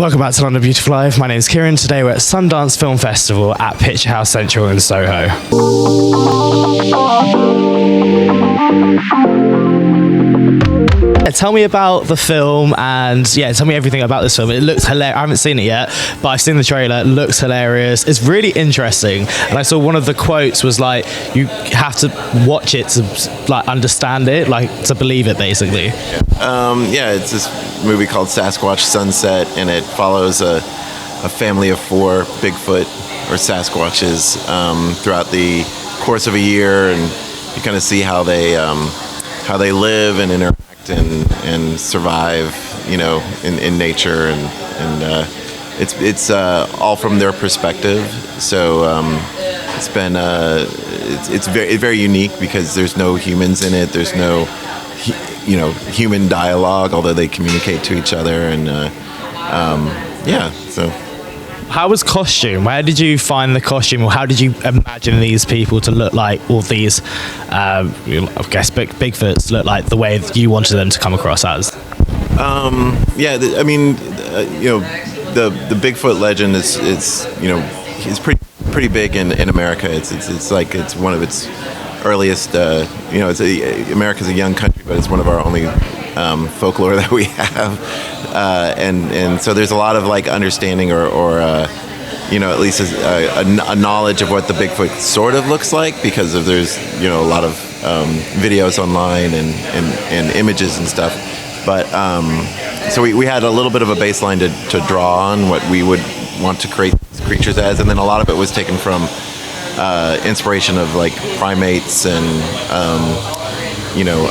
Welcome back to London Beautiful Live. My name is Kieran. Today we're at Sundance Film Festival at Picturehouse Central in Soho. Tell me about the film and tell me everything about this film. It looks hilarious. I haven't seen it yet, but I've seen the trailer. It looks hilarious. It's really interesting. And I saw one of the quotes was like, you have to watch it to like understand it, like to believe it, basically. It's this movie called Sasquatch Sunset, and it follows a family of 4 Bigfoot or Sasquatches throughout the course of a year, and you kind of see how they live and interact and survive, in nature, and it's all from their perspective. So it's been it's very unique because there's no humans in it. There's no human dialogue, although they communicate to each other, and So. How was costume? Where did you find the costume, or how did you imagine these people to look like, all these, I guess, Bigfoots look like the way you wanted them to come across as? The Bigfoot legend is pretty big in America. It's like it's one of its earliest. America's a young country, but it's one of our only folklore that we have. And so there's a lot of like understanding or at least a knowledge of what the Bigfoot sort of looks like, because there's a lot of videos online and images and stuff. But so we had a little bit of a baseline to draw on what we would want to create these creatures as, and then a lot of it was taken from inspiration of like primates and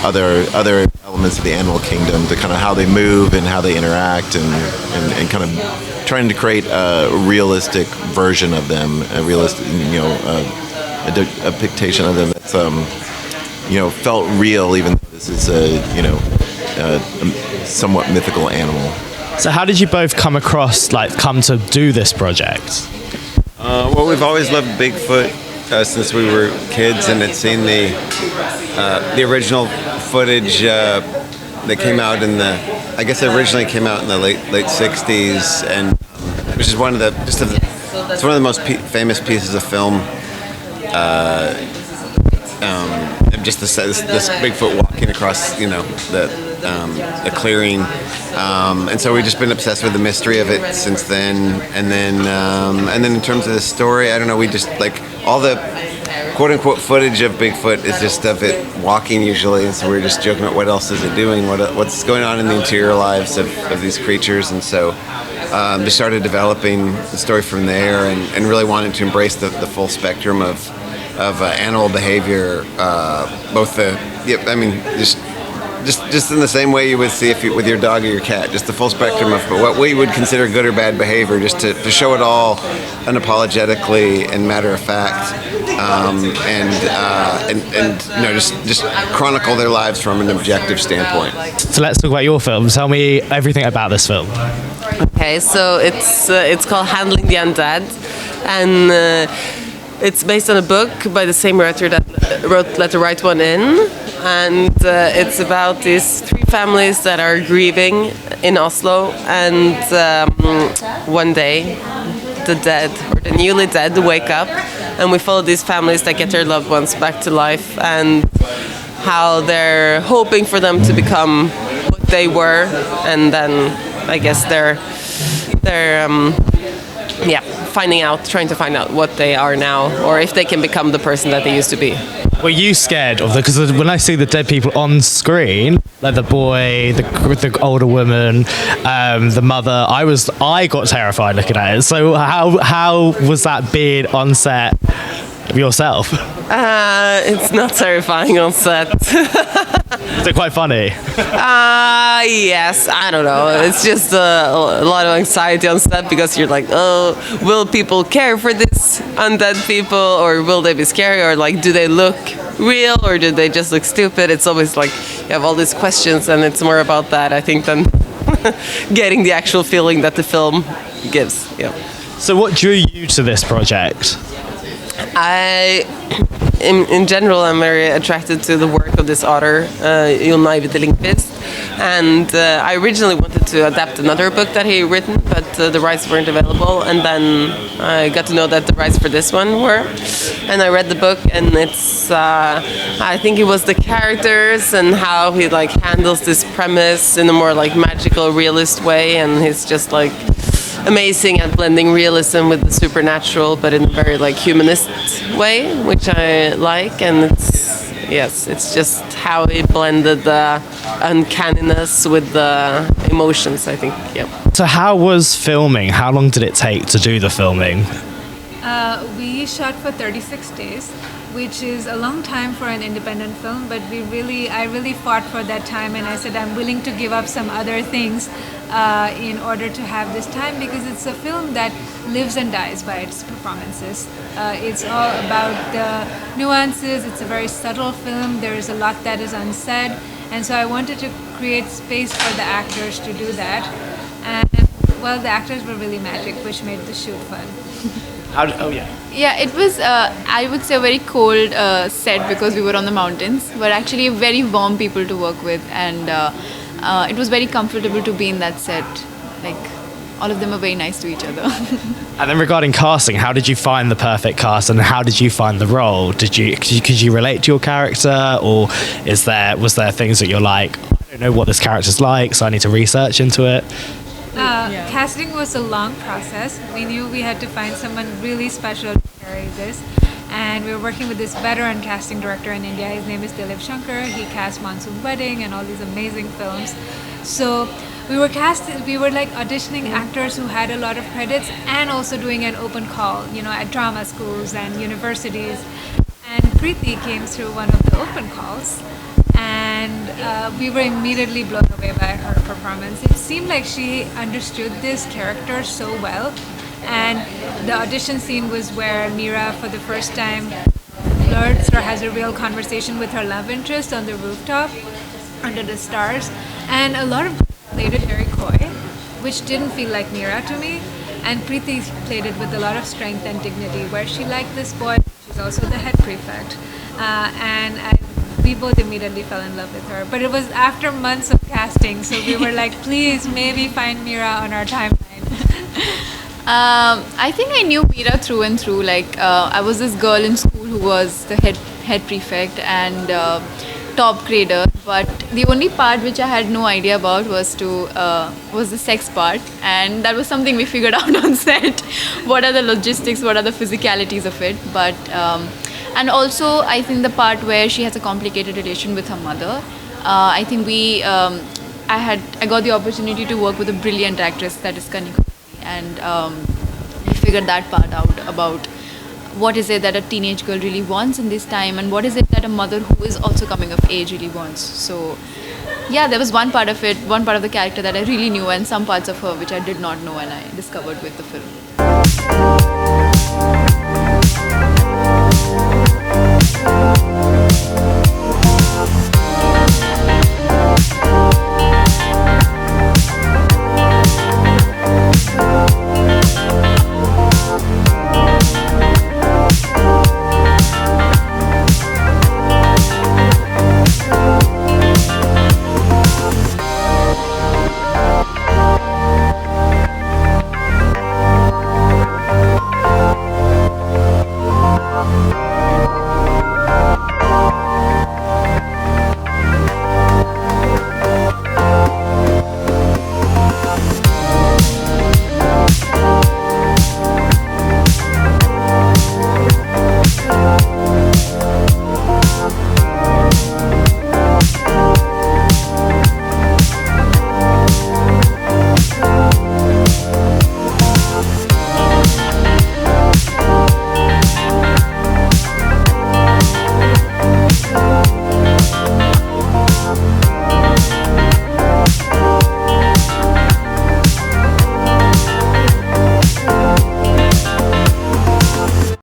other elements of the animal kingdom, to kind of how they move and how they interact, and kind of trying to create a realistic version of them, a realistic, a depiction of them that's felt real, even though this is a somewhat mythical animal. So how did you both come to do this project? Well, we've always loved Bigfoot since we were kids, and had seen the original footage that came out it originally came out in the late 60s, and which is one of the most famous pieces of film. Just this Bigfoot walking across, the clearing, and so we've just been obsessed with the mystery of it since then. And then in terms of the story, I don't know, we just like all the quote unquote footage of Bigfoot is just of it walking usually, and so we're just joking about what else is it doing, what's going on in the interior lives of these creatures, and so just started developing the story from there, and really wanted to embrace the full spectrum of animal behavior, just in the same way you would see with your dog or your cat, just the full spectrum of what we would consider good or bad behavior, just to show it all unapologetically and matter of fact, just chronicle their lives from an objective standpoint. So let's talk about your film. Tell me everything about this film. Okay, so it's called Handling the Undead, and it's based on a book by the same writer that wrote Let the Right One In, and it's about these 3 families that are grieving in Oslo, and one day the dead, or the newly dead, wake up, and we follow these families that get their loved ones back to life, and how they're hoping for them to become what they were, and then I guess they're trying to find out what they are now, or if they can become the person that they used to be. Were you scared of because when I see the dead people on screen, like the boy, the older woman, the mother, I got terrified looking at it. So how was that being on set of yourself? It's not terrifying on set. Is it quite funny? Yes, I don't know. It's just a lot of anxiety on set, because you're like, oh, will people care for this undead people, or will they be scary, or like, do they look real, or do they just look stupid? It's always like you have all these questions, and it's more about that, I think, than getting the actual feeling that the film gives. Yeah. So what drew you to this project? in general, I'm very attracted to the work of this author, Jon Lindqvist. And I originally wanted to adapt another book that he written, but the rights weren't available. And then I got to know that the rights for this one were. And I read the book, and it's, I think it was the characters and how he like handles this premise in a more like magical, realist way. And he's just like amazing at blending realism with the supernatural, but in a very like humanist way, which I like. And it's just how he blended the uncanniness with the emotions, I think. Yeah. So how was filming? How long did it take to do the filming? We shot for 36 days, which is a long time for an independent film, but I really fought for that time, and I said I'm willing to give up some other things in order to have this time, because it's a film that lives and dies by its performances. It's all about the nuances. It's a very subtle film. There is a lot that is unsaid, and so I wanted to create space for the actors to do that. And well, the actors were really magic, which made the shoot fun. Yeah, it was, I would say, a very cold set because we were on the mountains, but actually very warm people to work with, and it was very comfortable to be in that set. Like, all of them are very nice to each other. And then regarding casting, how did you find the perfect cast, and how did you find the role? Could you relate to your character, or was there things that you're like, I don't know what this character's like, so I need to research into it? Casting was a long process. We knew we had to find someone really special to carry this, and we were working with this veteran casting director in India. His name is Dilip Shankar. He cast Monsoon Wedding and all these amazing films. So we were like auditioning actors who had a lot of credits, and also doing an open call, at drama schools and universities. And Preeti came through one of the open calls, and we were immediately blown away by her performance. It seemed like she understood this character so well. And the audition scene was where Mira, for the first time, flirts or has a real conversation with her love interest on the rooftop under the stars. And a lot of people played it very coy, which didn't feel like Mira to me. And Preeti played it with a lot of strength and dignity, where she liked this boy. She's also the head prefect. We both immediately fell in love with her. But it was after months of casting, so we were like, please, maybe find Mira on our timeline. I think I knew Mira through and through. Like, I was this girl in school who was the head prefect and top grader. But the only part which I had no idea about was the sex part, and that was something we figured out on set. What are the logistics? What are the physicalities of it? But and also, I think the part where she has a complicated relation with her mother. I think I got the opportunity to work with a brilliant actress, that is Kanika, and we figured that part out about what is it that a teenage girl really wants in this time, and what is it that a mother who is also coming of age really wants. So yeah, there was one part of the character that I really knew, and some parts of her which I did not know, and I discovered with the film.